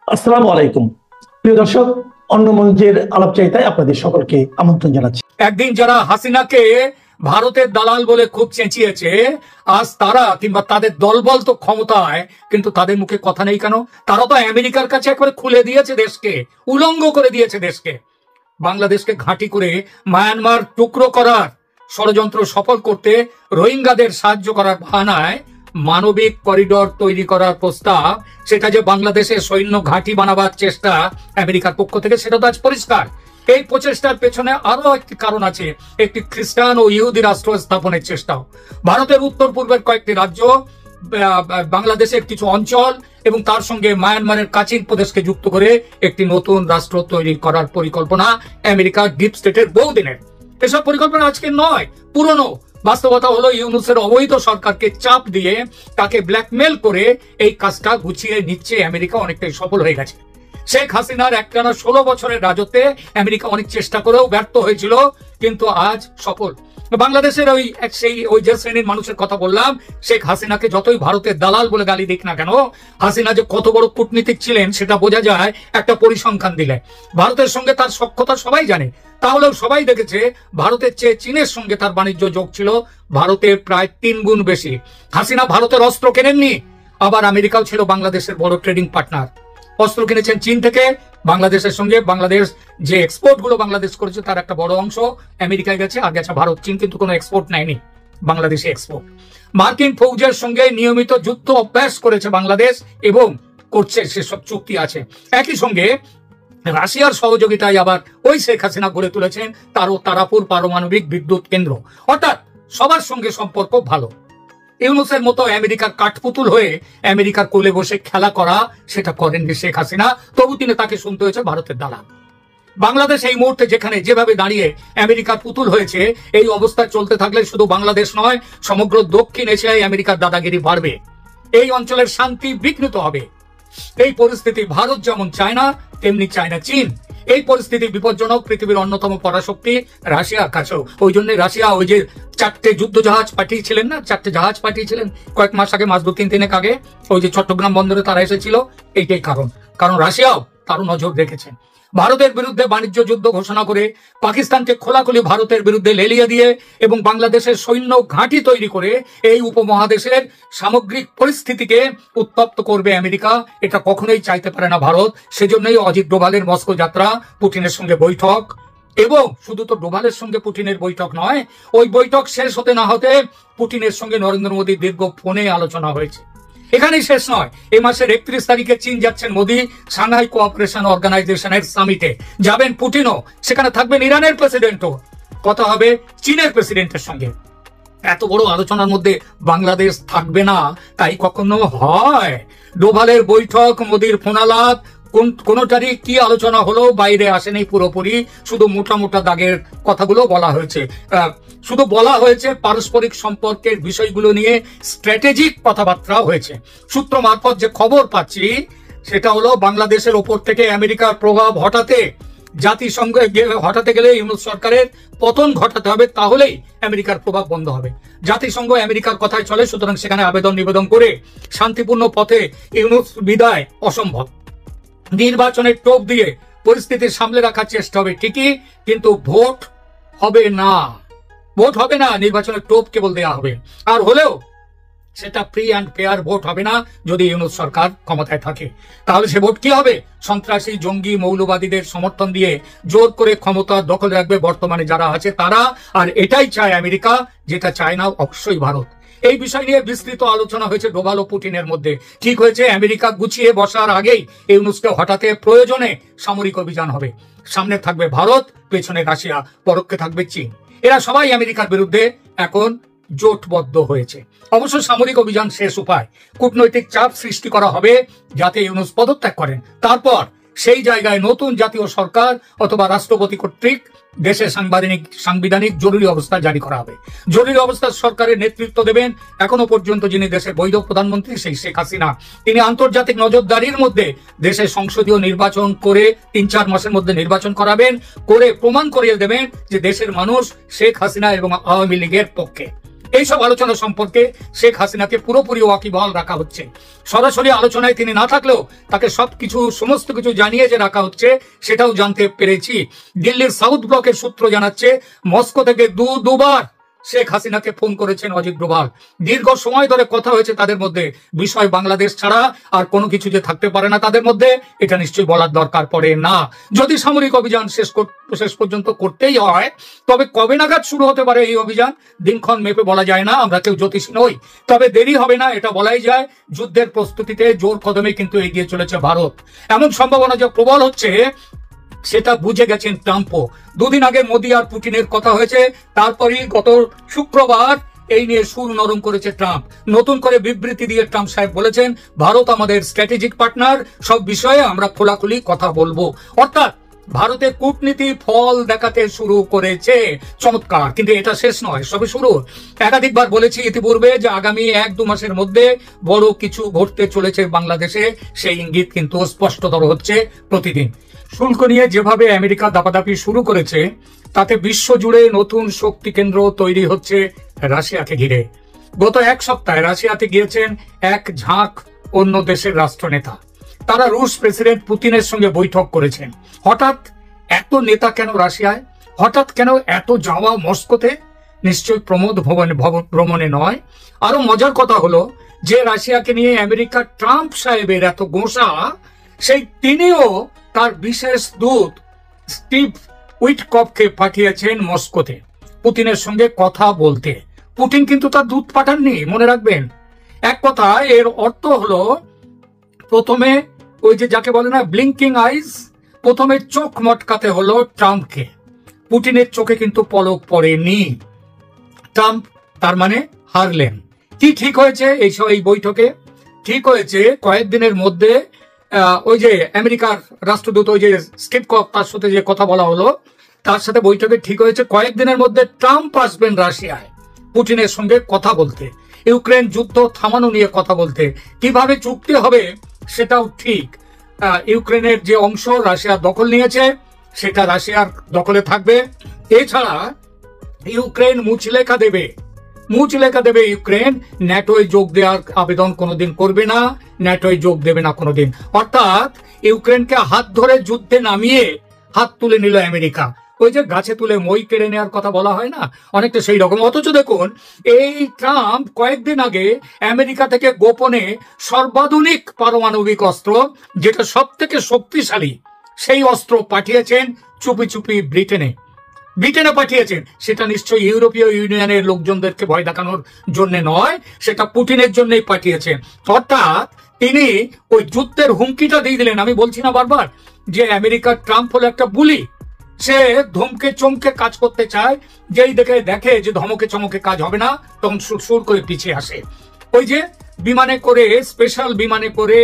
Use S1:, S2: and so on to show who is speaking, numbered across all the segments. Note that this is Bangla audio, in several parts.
S1: আসসালামু আলাইকুম প্রিয় দর্শক, অন্য মঞ্চের আলাপচারিতায় আপনাদের সকলকে আমন্ত্রণ জানাচ্ছি।
S2: একদিন যারা হাসিনাকে ভারতের দালাল বলে খুব চেঁচিয়েছে, আজ তারা কিংবা তাদের দলবল তো ক্ষমতায়, কিন্তু তাদের মুখে কথা নেই কেন? তারা তো আমেরিকার কাছে একবারে খুলে দিয়েছে দেশকে, উলঙ্গ করে দিয়েছে দেশকে। বাংলাদেশকে ঘাঁটি করে মায়ানমার টুকরো করার ষড়যন্ত্র সফল করতে রোহিঙ্গাদের সাহায্য করার বাহানায় মানবিক করিডর তৈরি করার প্রস্তাব, সেটা যে বাংলাদেশে সৈন্য ঘাঁটি বানাবার চেষ্টা আমেরিকার পক্ষ থেকে, সেটা তো আজ পরিষ্কার। এই প্রচেষ্টার পেছনে আরো একটি কারণ আছে, একটি খ্রিস্টান ও ইহুদি রাষ্ট্র স্থাপনের চেষ্টাও। ভারতের উত্তর পূর্বের কয়েকটি রাজ্য, বাংলাদেশের কিছু অঞ্চল এবং তার সঙ্গে মায়ানমারের কাচিন প্রদেশকে যুক্ত করে একটি নতুন রাষ্ট্র তৈরি করার পরিকল্পনা আমেরিকার ডিপ স্টেটের বহুদিনের। এসব পরিকল্পনা আজকে নয়, পুরনো। বাস্তবতা হলো ইউনূসের অবৈধ সরকারকে চাপ দিয়ে তাকে ব্ল্যাকমেল করে এই কাজটা গুছিয়ে নিচ্ছে আমেরিকা, অনেকটাই সফল হয়ে গেছে। শেখ হাসিনার একটানা 16 বছরের রাজত্বে আমেরিকা অনেক চেষ্টা করেও ব্যর্থ হয়েছিল, কিন্তু আজ সফল। বাংলাদেশের ওই যে শ্রেণীর মানুষের কথা বললাম, শেখ হাসিনাকে যতই ভারতের দালাল বলে গালি দিক না কেন, হাসিনা যে কত বড় কূটনীতিক ছিলেন সেটা বোঝা যায় একটা পরিসংখ্যান দিলে। ভারতের সঙ্গে তার সখ্যতা সবাই জানে, তাহলেও সবাই দেখেছে ভারতের চেয়ে চীনের সঙ্গে তার বাণিজ্য যোগ ছিল ভারতের প্রায় 3 গুণ বেশি। হাসিনা ভারতের অস্ত্র কেনেননি, আবার আমেরিকাও ছিল বাংলাদেশের বড় ট্রেডিং পার্টনার। অস্ত্র কিনেছেন চীন থেকে, বাংলাদেশের সঙ্গে বাংলাদেশ যে এক্সপোর্ট গুলো বাংলাদেশ করেছে তার একটা বড় অংশ আমেরিকায় গেছে, আর গেছে ভারত। চীন কিন্তু কোনো এক্সপোর্ট নেয়নি, বাংলাদেশে এক্সপোর্ট। মার্কিন ফৌজের সঙ্গে নিয়মিত যুদ্ধ অভ্যাস করেছে বাংলাদেশ এবং করছে, সেসব চুক্তি আছে। একই সঙ্গে রাশিয়ার সহযোগিতায় আবার ওই শেখ হাসিনা গড়ে তুলেছেন তারাপুর পারমাণবিক বিদ্যুৎ কেন্দ্র। অর্থাৎ সবার সঙ্গে সম্পর্ক ভালো। ইউনূসের মতো আমেরিকার কাঠপুতুল হয়ে আমেরিকার কোলে বসে খেলা করা, সেটা করেননি শেখ হাসিনা, তবু তিনি তাকে শুনতে হয়েছে ভারতের দালাল। বাংলাদেশ এই মুহূর্তে যেখানে যেভাবে দাঁড়িয়ে আমেরিকার পুতুল হয়েছে, এই অবস্থা চলতে থাকলে শুধু বাংলাদেশ নয়, সমগ্র দক্ষিণ এশিয়ায় আমেরিকার দাদাগিরি বাড়বে, এই অঞ্চলের শান্তি বিঘ্নিত হবে। এই পরিস্থিতি ভারত যেমন চায় না, তেমনি চায় না চীন। এই পরিস্থিতি বিপজ্জনক পৃথিবীর অন্যতম পরাশক্তি রাশিয়ার কাছেও। ওই জন্য রাশিয়া ওই যে 4টে যুদ্ধ জাহাজ পাঠিয়েছিলেন না, 4টে জাহাজ পাঠিয়েছিলেন কয়েক মাস আগে, মাস 2-3 আগে, ওই যে চট্টগ্রাম বন্দরে তারা এসেছিল। এইটাই কারণ রাশিয়াও তারও নজর রেখেছেন। ভারতের বিরুদ্ধে বাণিজ্য যুদ্ধ ঘোষণা করে পাকিস্তানকে খোলাখুলি ভারতের বিরুদ্ধে লেলিয়ে দিয়ে এবং বাংলাদেশের সৈন্য ঘাঁটি তৈরি করে এই উপমহাদেশের সামগ্রিক পরিস্থিতিকে উত্তপ্ত করবে আমেরিকা, এটা কখনোই চাইতে পারে না ভারত। সেজন্যই অজিত ডোভালের মস্কো যাত্রা, পুতিনের সঙ্গে বৈঠক, এবং শুধু তো ডোভালের সঙ্গে পুতিনের বৈঠক নয়, ওই বৈঠক শেষ হতে না হতে পুতিনের সঙ্গে নরেন্দ্র মোদীর দীর্ঘ ফোনে আলোচনা হয়েছে। এখানেই শেষ নয়, এই মাসের 31 তারিখে চীন যাচ্ছেন মোদী, সাংহাই কোঅপারেশন অর্গানাইজেশনের সামিটে যাবেন পুতিনও, সেখানে থাকবেন ইরানের প্রেসিডেন্টও, কথা হবে চীনের প্রেসিডেন্টের সঙ্গে। এত বড় আলোচনার মধ্যে বাংলাদেশ থাকবে না, তাই কখনো হয়? ডোভালের বৈঠক, মোদীর ফোনালাপ, কোনটারই কি আলোচনা হলো বাইরে আসেনি পুরোপুরি, শুধু মোটা মোটা দাগের কথাগুলো বলা হয়েছে। শুধু বলা হয়েছে পারস্পরিক সম্পর্কের বিষয়গুলো নিয়ে স্ট্র্যাটেজিক কথাবার্তা হয়েছে। সূত্র মারফত যে খবর পাচ্ছি সেটা হলো বাংলাদেশের ওপর থেকে আমেরিকার প্রভাব জাতিসংঘে হটাতে গেলে ইউনূস সরকারের পতন ঘটাতে হবে, তাহলেই আমেরিকার প্রভাব বন্ধ হবে। জাতিসংঘ আমেরিকার কথায় চলে, সুতরাং সেখানে আবেদন নিবেদন করে শান্তিপূর্ণ পথে ইউনূস বিদায় অসম্ভব। নির্বাচনের টোপ দিয়ে পরিস্থিতি সামলে রাখার চেষ্টা হবে ঠিকই, কিন্তু ভোট হবে না, নির্বাচনের টোপ কেবল দেয়া হবে। আর হলেও সেটা ফ্রি অ্যান্ড ফেয়ার ভোট হবে না যদি ইউনূস সরকার ক্ষমতায় থাকে। তাহলে সে ভোট কি হবে? সন্ত্রাসী, জঙ্গি, মৌলবাদীদের সমর্থন দিয়ে জোর করে ক্ষমতা দখল রাখবে বর্তমানে যারা আছে তারা। আর এটাই চায় আমেরিকা, যেটা চায় না অবশ্যই ভারত। এই বিষয় নিয়ে বিস্তৃত আলোচনা হয়েছে ডোভাল ও পুতিনের মধ্যে। ঠিক হয়েছে আমেরিকা গুছিয়ে বসার আগেই ইউনূসকে হঠাতে প্রয়োজনে সামরিক অভিযান হবে। সামনে থাকবে ভারত, পেছনে রাশিয়া, পরোক্ষে থাকবে চীন। এরা সবাই আমেরিকার বিরুদ্ধে এখন জোটবদ্ধ হয়েছে। অবশ্য সামরিক অভিযান শেষ উপায়। কূটনৈতিক চাপ সৃষ্টি করা হবে যাতে ইউনূস পদত্যাগ করেন। তারপর সেই জায়গায় নতুন জাতীয় সরকার অথবা রাষ্ট্রপতি কর্তৃক দেশে সাংবিধানিক জরুরি অবস্থা জারি করা হবে। জরুরি অবস্থা সরকারের নেতৃত্ব দেবেন এখনো পর্যন্ত যিনি দেশের বৈধ প্রধানমন্ত্রী, সেই শেখ হাসিনা। তিনি আন্তর্জাতিক নজরদারির মধ্যে দেশে সংসদীয় নির্বাচন করে 3-4 মাসের মধ্যে নির্বাচন করাবেন, করে প্রমাণ করিয়ে দেবেন যে দেশের মানুষ শেখ হাসিনা এবং আওয়ামী লীগের পক্ষে। এইসব আলোচনা সম্পর্কে শেখ হাসিনাকে পুরোপুরি ওয়াকিবহাল রাখা হচ্ছে। সরাসরি আলোচনায় তিনি না থাকলেও তাকে সবকিছু সমস্ত কিছু জানিয়ে যে রাখা হচ্ছে সেটাও জানতে পেরেছি। দিল্লির সাউথ ব্লকের সূত্র জানাচ্ছে মস্কো থেকে দুবার শেখ হাসিনাকে ফোন করেছেন অজিত ডোভাল। দীর্ঘ সময় ধরে কথা হয়েছে তাদের মধ্যে। বিষয় বাংলাদেশ ছাড়া আর কোনো কিছু যে থাকতে পারে না তাদের মধ্যে, এটা নিশ্চয়ই বলার দরকার পড়ে না। যদি সামরিক অভিযান শেষ পর্যন্ত করতেই হয়, তবে কবে নাগাদ শুরু হতে পারে এই অভিযান দিনক্ষণ মেপে বলা যায় না, আমরা কেউ জ্যোতিষী নই। তবে দেরি হবে না এটা বলাই যায়। যুদ্ধের প্রস্তুতিতে জোর কদমে কিন্তু এগিয়ে চলেছে ভারত। এমন সম্ভাবনা যে প্রবল হচ্ছে সেটা বুঝে গেছেন ট্রাম্পও। দুদিন আগে মোদি আর পুতিনের কথা হয়েছে, তারপরেই গত শুক্রবার এই নিয়ে সুর নরম করেছে ট্রাম্প। নতুন করে বিবৃতি দিয়ে ট্রাম্প সাহেব বলেছেন, ভারত আমাদের স্ট্র্যাটেজিক পার্টনার, সব বিষয়ে আমরা খোলাখুলি কথা বলবো। অর্থাৎ ভারতে কূটনীতি ফল দেখাতে শুরু করেছে। চমৎকার, কিন্তু এটা শেষ নয়, সবে শুরু। একাধিকবার বলেছি ইতিপূর্বে যে আগামী 1-2 মাসের মধ্যে বড় কিছু ঘটতে চলেছে বাংলাদেশে, সেই ইঙ্গিত কিন্তু স্পষ্টতর হচ্ছে প্রতিদিন। শুল্ক নিয়ে যেভাবে আমেরিকা দাপাদাপি শুরু করেছে, তাতে বিশ্বজুড়ে নতুন শক্তি কেন্দ্র তৈরি হচ্ছে রাশিয়াকে ঘিরে। গত এক সপ্তাহে রাশিয়াতে গিয়েছেন এক ঝাঁক অন্য দেশের রাষ্ট্রনেতা। তারা রুশ প্রেসিডেন্ট পুতিনের সঙ্গে বৈঠক করেছেন। হঠাৎ এত নেতা কেন রাশিয়ায়? হঠাৎ কেন এত যাওয়া মস্কোতে? নিশ্চয়ই প্রমোদ ভ্রমণে নয়। আরো মজার কথা হলো যে রাশিয়াকে নিয়ে আমেরিকার ট্রাম্প সাহেবের এত গোঁসা, সেই তিনিও তার বিশেষ দূত স্টিভ উইটকফকে পাঠিয়েছেন মস্কোতে পুতিনের সঙ্গে কথা বলতে। পুতিন কিন্তু তার দূত পাঠাননি, মনে রাখবেন। এক কথা, এর অর্থ হলো প্রথমে ওই যে যাকে বলে না ব্লিঙ্কিং আইজ, প্রথমে চোখ মটকাতে হলো ট্রাম্পকে। পুতিনের চোখে কিন্তু পলক পড়েনি। ট্রাম্প তার মানে হারলেন। কি ঠিক হয়েছে এই বৈঠকে? ঠিক হয়েছে কয়েকদিনের মধ্যে ওই যে আমেরিকার রাষ্ট্রদূত ওই যে স্টিভ কক, তার সাথে যে কথা বলা হলো, তার সাথে বৈঠকে ঠিক হয়েছে কয়েকদিনের মধ্যে ট্রাম্প আসবেন রাশিয়ায় পুতিনের সঙ্গে কথা বলতে, ইউক্রেন যুদ্ধ থামানো নিয়ে কথা বলতে। কিভাবে চুক্তি হবে সেটাও ঠিক। ইউক্রেনের যে অংশ রাশিয়া দখল নিয়েছে সেটা রাশিয়ার দখলে থাকবে। এছাড়া ইউক্রেন মুচলেখা দেবে ইউক্রেন, ন্যাটোয় যোগ দেওয়ার আবেদন কোনোদিন করবে না, ন্যাটোয় যোগ দেবে না কোনোদিন। অর্থাৎ ইউক্রেনকে হাত ধরে যুদ্ধে নামিয়ে হাত তুলে নিল আমেরিকা। ওই যে গাছে তুলে মই কেড়ে নেওয়ার কথা বলা হয় না, অনেকটা সেই রকম। অথচ দেখুন, এই ট্রাম্প কয়েকদিন আগে আমেরিকা থেকে গোপনে সর্বাধুনিক পারমাণবিক অস্ত্র, যেটা সব থেকে শক্তিশালী, সেই অস্ত্র পাঠিয়েছেন চুপি চুপি ব্রিটেনে পাঠিয়েছেন। সেটা নিশ্চয়ই ইউরোপীয় ইউনিয়নের লোকজনদেরকে ভয় দেখানোর জন্য নয়, সেটা পুতিনের জন্যই পাঠিয়েছেন। অর্থাৎ তিনি ওই যুদ্ধের হুমকিটা দিয়ে দিলেন। আমি বলছি না বারবার যে আমেরিকার ট্রাম্প হলো একটা বুলি, সে ধমকে চমকে কাজ করতে চায়। যেই দেখে যে ধমকে চমকে কাজ হবে না, তখন সুর করে পিছিয়ে আসে। ওই যে বিমানে করে, স্পেশাল বিমানে করে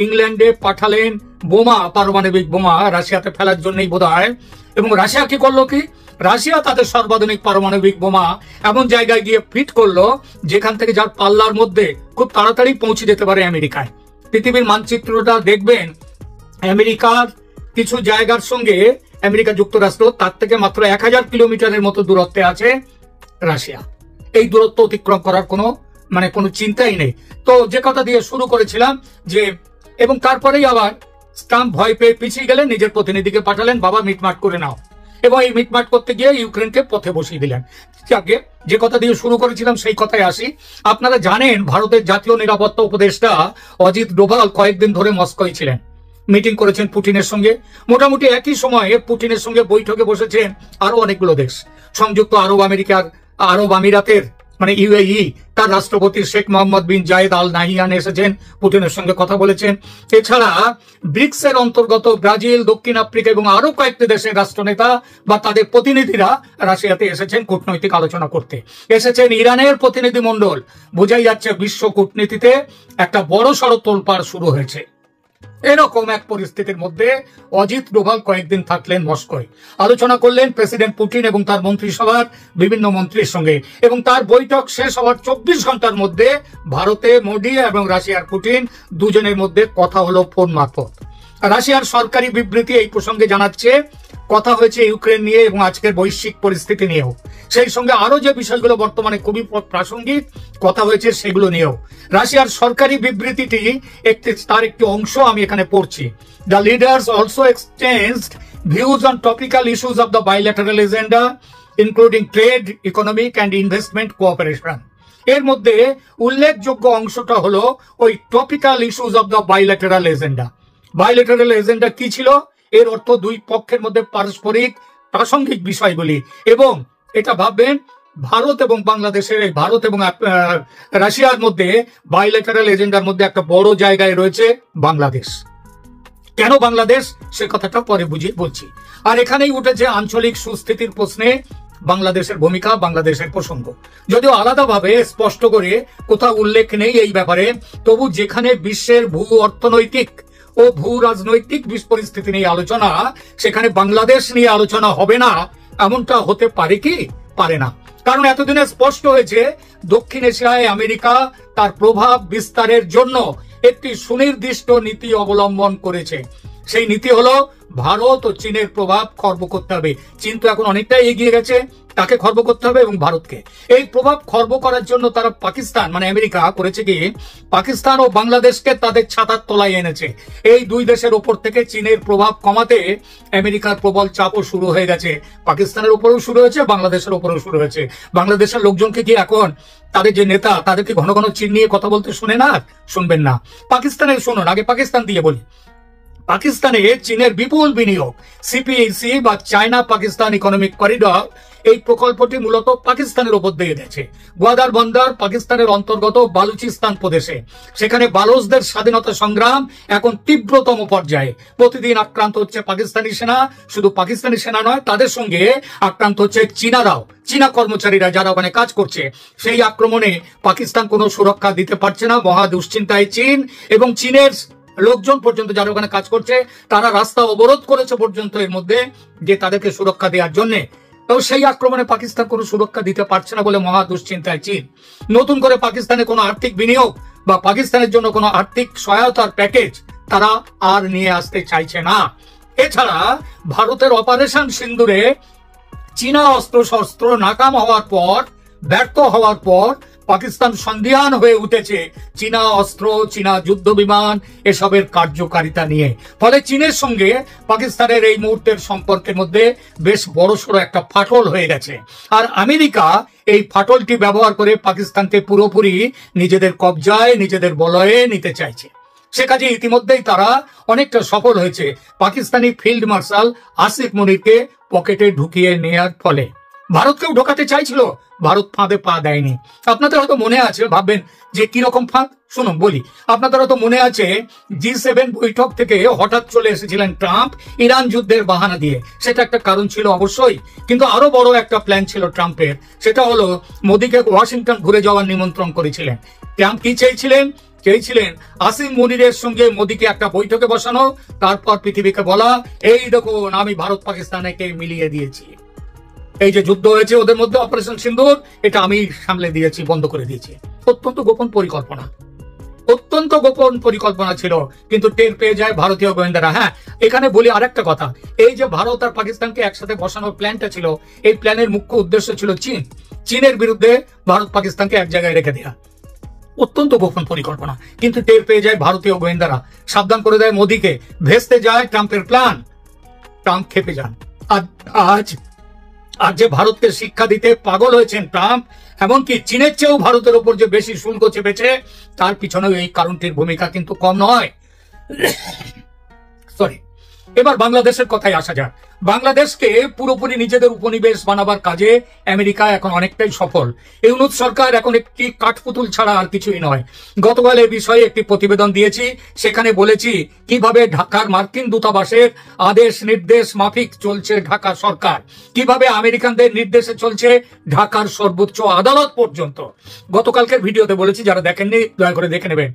S2: ইংল্যান্ডে পাঠালেন বোমা, পারমাণবিক বোমা রাশিয়াতে ফেলার জন্যই বোধহয়। এবং রাশিয়া কি করলো? কি রাশিয়া তাদের সর্বাধুনিক পারমাণবিক বোমা এমন জায়গায় গিয়ে ফিট করলো যেখান থেকে যার পাল্লার মধ্যে খুব তাড়াতাড়ি পৌঁছে যেতে পারে আমেরিকায়। পৃথিবীর মানচিত্রটা দেখবেন, আমেরিকার কিছু জায়গার সঙ্গে আমেরিকা যুক্তরাষ্ট্র, তার থেকে মাত্র 1000 কিলোমিটারের মতো দূরত্বে আছে রাশিয়া। এই দূরত্ব অতিক্রম করার কোনো চিন্তাই নেই। তো যে কথা দিয়ে শুরু করেছিলাম যে, এবং তারপরেই আবার ট্রাম্প ভয় পেয়ে পিছিয়ে গেলেন, নিজের প্রতিনিধিকে পাঠালেন, বাবা মিটমাট করে নাও। এবং এই মিটমাট করতে গিয়ে ইউক্রেনকে পথে বসিয়ে দিলেন। আগে যে কথা দিয়ে শুরু করেছিলাম সেই কথায় আসি। আপনারা জানেন ভারতের জাতীয় নিরাপত্তা উপদেষ্টা অজিত ডোভাল কয়েকদিন ধরে মস্কোয় ছিলেন, মিটিং করেছেন পুতিনের সঙ্গে। মোটামুটি একই সময়ে পুতিনের সঙ্গে বৈঠকে বসেছেন আরো অনেকগুলো দেশ। সংযুক্ত আরব আমিরাতের ইউএই, তার রাষ্ট্রপতি শেখ মোহাম্মদ বিন জায়েদ আল নাহিয়ান এসেছেন, পুতিনের সঙ্গে কথা বলেছেন। এছাড়া ব্রিক্সের অন্তর্গত ব্রাজিল, দক্ষিণ আফ্রিকা এবং আরো কয়েকটি দেশের রাষ্ট্রনেতা বা তাদের প্রতিনিধিরা রাশিয়াতে এসেছেন কূটনৈতিক আলোচনা করতে। এসেছেন ইরানের প্রতিনিধি মণ্ডল। বোঝাই যাচ্ছে বিশ্ব কূটনীতিতে একটা বড় সড় তোলপাড় শুরু হয়েছে। এরকম এক পরিস্থিতির মধ্যে অজিত ডোভাল কয়েকদিন থাকলেন মস্কোয়, আলোচনা করলেন প্রেসিডেন্ট পুতিন এবং তার মন্ত্রিসভার বিভিন্ন মন্ত্রীর সঙ্গে। এবং তার বৈঠক শেষ হওয়ার 24 ঘন্টার মধ্যে ভারতে মোদি এবং রাশিয়ার পুতিন দুজনের মধ্যে কথা হলো ফোন মারফত। রাশিয়ার সরকারি বিবৃতি এই প্রসঙ্গে জানাচ্ছে কথা হয়েছে ইউক্রেন নিয়ে এবং আজকের বৈশ্বিক পরিস্থিতি নিয়েও, সেই সঙ্গে আরো যে বিষয়গুলো বর্তমানে খুবই প্রাসঙ্গিক কথা হয়েছে সেগুলো নিয়েও। রাশিয়ার সরকারি বিবৃতিটি তার একটি অংশ আমি এখানে পড়ছি। The leaders also exchanged views on topical issues of the bilateral agenda including trade, economic and investment cooperation. এর মধ্যে উল্লেখযোগ্য অংশটা হলো ওই topical issues of the bilateral agenda. Bilateral agenda কি ছিল? এর অর্থ দুই পক্ষের মধ্যে পারস্পরিক প্রাসঙ্গিক বিষয়গুলি, এবং এটা ভাববেন ভারত এবং বাংলাদেশের, ভারত এবং রাশিয়ার মধ্যে বাইল্যাটারাল এজেন্ডার মধ্যে একটা বড় জায়গায় রয়েছে বাংলাদেশ। কেন বাংলাদেশ সে কথাটা পরে বুঝিয়ে বলছি। আর এখানেই উঠেছে আঞ্চলিক সুস্থিতির প্রশ্নে বাংলাদেশের ভূমিকা, বাংলাদেশের প্রসঙ্গ। যদিও আলাদাভাবে স্পষ্ট করে কোথাও উল্লেখ নেই এই ব্যাপারে, তবু যেখানে বিশ্বের ভূ অর্থনৈতিক ও ভূ রাজনৈতিক পরিস্থিতি নিয়ে আলোচনা, সেখানে বাংলাদেশ নিয়ে আলোচনা হবে না এমনটা হতে পারে কি? পারে না। কারণ এতদিনে স্পষ্ট হয়েছে দক্ষিণ এশিয়ায় আমেরিকা তার প্রভাব বিস্তারের জন্য একটি সুনির্দিষ্ট নীতি অবলম্বন করেছে। সেই নীতি হলো ভারত ও চীনের প্রভাব খর্ব করতে হবে। চীন তো এখন অনেকটাই এগিয়ে গেছে, তাকে খর্ব করতে হবে এবং ভারতকে। এই প্রভাব খর্ব করার জন্য তারা পাকিস্তান মানে আমেরিকা করেছে কি, পাকিস্তান ও বাংলাদেশকে তাদের ছাতার তলায় এনেছে। এই দুই দেশের ওপর থেকে চীনের প্রভাব কমাতে আমেরিকার প্রবল চাপও শুরু হয়ে গেছে। পাকিস্তানের উপরেও শুরু হয়েছে, বাংলাদেশের উপরেও শুরু হয়েছে। বাংলাদেশের লোকজনকে কি এখন তাদের যে নেতা তাদেরকে ঘন ঘন চীন নিয়ে কথা বলতে শুনে না? শুনবেন না। পাকিস্তানের শুনুন, আগে পাকিস্তান দিয়ে বলি। পাকিস্তানে চীনের বিপুল বিনিয়োগ, সিপিইসি বা চায়না পাকিস্তান ইকোনমিক করিডর, এই প্রকল্পটি মূলত পাকিস্তানের উপর দিয়ে গেছে। গোয়াদার বন্দর পাকিস্তানের অন্তর্গত বালুচিস্তান প্রদেশে। সেখানে বালোচদের স্বাধীনতা সংগ্রাম এখন তীব্রতম পর্যায়ে। প্রতিদিন আক্রান্ত হচ্ছে পাকিস্তানি সেনা, শুধু পাকিস্তানি সেনা নয়, তাদের সঙ্গে আক্রান্ত হচ্ছে চীনারাও, চীনা কর্মচারীরা যারা ওখানে কাজ করছে। সেই আক্রমণে পাকিস্তান কোনো সুরক্ষা দিতে পারছে না, মহা দুশ্চিন্তায় চীন, এবং চীনের লোকজন পর্যন্ত যারা ওখানে কাজ করছে তারা রাস্তা অবরোধ করেছে পর্যন্ত এর মধ্যে, যে তাদেরকে সুরক্ষা দেওয়ার জন্য। তো সেই আক্রমণে পাকিস্তান কোনো সুরক্ষা দিতে পারছে না বলে মহা দুশ্চিন্তায় চীন। নতুন করে পাকিস্তানে কোনো আর্থিক বিনিয়োগ বা পাকিস্তানের জন্য কোনো আর্থিক সহায়তার প্যাকেজ তারা আর নিয়ে আসতে চাইছে না। এছাড়া ভারতের অপারেশন সিন্দুরে চীনা অস্ত্র শস্ত্র নাকাম হওয়ার পর, ব্যর্থ হওয়ার পর পাকিস্তান সন্দিহান হয়ে উঠেছে চীনা অস্ত্র, চীনা যুদ্ধ বিমান এসবের কার্যকারিতা নিয়ে। ফলে চীনের সঙ্গে পাকিস্তানের এই মুহূর্তের সম্পর্কের মধ্যে বেশ বড়সড় একটা ফাটল হয়ে গেছে। আর আমেরিকা এই ফাটলটি ব্যবহার করে পাকিস্তানকে পুরোপুরি নিজেদের কবজায়, নিজেদের বলয়ে নিতে চাইছে। সে কাজে ইতিমধ্যেই তারা অনেকটা সফল হয়েছে পাকিস্তানি ফিল্ড মার্শাল আসিফ মনিরকে পকেটে ঢুকিয়ে নেওয়ার ফলে। ভারতকেও ঢোকাতে চাইছিল, ভারত ফাঁদে পা দেয়নি। আপনাদের হয়তো মনে আছে, ভাববেন যে কিরকম ফাঁদ, শুনুন বলি। আপনাদের হয়তো মনে আছে G7 বৈঠক থেকে হঠাৎ চলে এসেছিলেন ট্রাম্প ইরান যুদ্ধের বাহানা দিয়ে। সেটা একটা কারণ ছিল অবশ্যই, কিন্তু আরো বড় একটা প্ল্যান ছিল ট্রাম্পের। সেটা হলো মোদীকে ওয়াশিংটন ঘুরে যাওয়ার নিমন্ত্রণ করেছিলেন। ট্রাম্প কি চেয়েছিলেন আসিফ মনিরের সঙ্গে মোদীকে একটা বৈঠকে বসানো, তারপর পৃথিবীকে বলা, এই দেখুন আমি ভারত পাকিস্তানকে মিলিয়ে দিয়েছি, এই যে যুদ্ধ হয়েছে ওদের মধ্যে অপারেশন সিন্দুর, এটা আমি সামলে দিয়েছি, বন্ধ করে দিয়েছি। অত্যন্ত গোপন পরিকল্পনা, অত্যন্ত গোপন পরিকল্পনা ছিল, কিন্তু টের পেয়ে যায় ভারতীয় গোয়েন্দারা। হ্যাঁ, এখানে বলি আরেকটা কথা, এই যে ভারত আর পাকিস্তানকে একসাথে বসানোর প্ল্যানটা ছিল, এই প্ল্যানের মুখ্য উদ্দেশ্য ছিল চীনের বিরুদ্ধে ভারত পাকিস্তানকে এক জায়গায় রেখে দেয়া। অত্যন্ত গোপন পরিকল্পনা, কিন্তু টের পেয়ে যায় ভারতীয় গোয়েন্দারা, সাবধান করে দেয় মোদীকে, ভেস্তে যায় ট্রাম্পের প্ল্যান। ট্রাম্প খেপে যান। আজ যে ভারতকে শিক্ষা দিতে পাগল হয়েছেন ট্রাম্প, এমনকি চীনের চেয়েও ভারতের উপর যে বেশি শুল্ক চেপেছে, তার পিছনেও এই কারণটির ভূমিকা কিন্তু কম নয়। সরি, এবার বাংলাদেশের কথায় আসা যাক। বাংলাদেশকে পুরোপুরি নিজেদের উপনিবেশ বানাবার কাজে আমেরিকা এখন অনেকটাই সফল। ইউনূস সরকার এখন একটি কাঠপুতুল ছাড়া আর কিছুই নয়। গতকাল এ বিষয়ে একটি প্রতিবেদন দিয়েছি, সেখানে বলেছি কিভাবে ঢাকার মার্কিন দূতাবাসের আদেশ নির্দেশ মাফিক চলছে ঢাকা সরকার, কিভাবে আমেরিকানদের নির্দেশে চলছে ঢাকার সর্বোচ্চ আদালত পর্যন্ত। গতকালকের ভিডিওতে বলেছি, যারা দেখেননি দয়া করে দেখে নেবেন।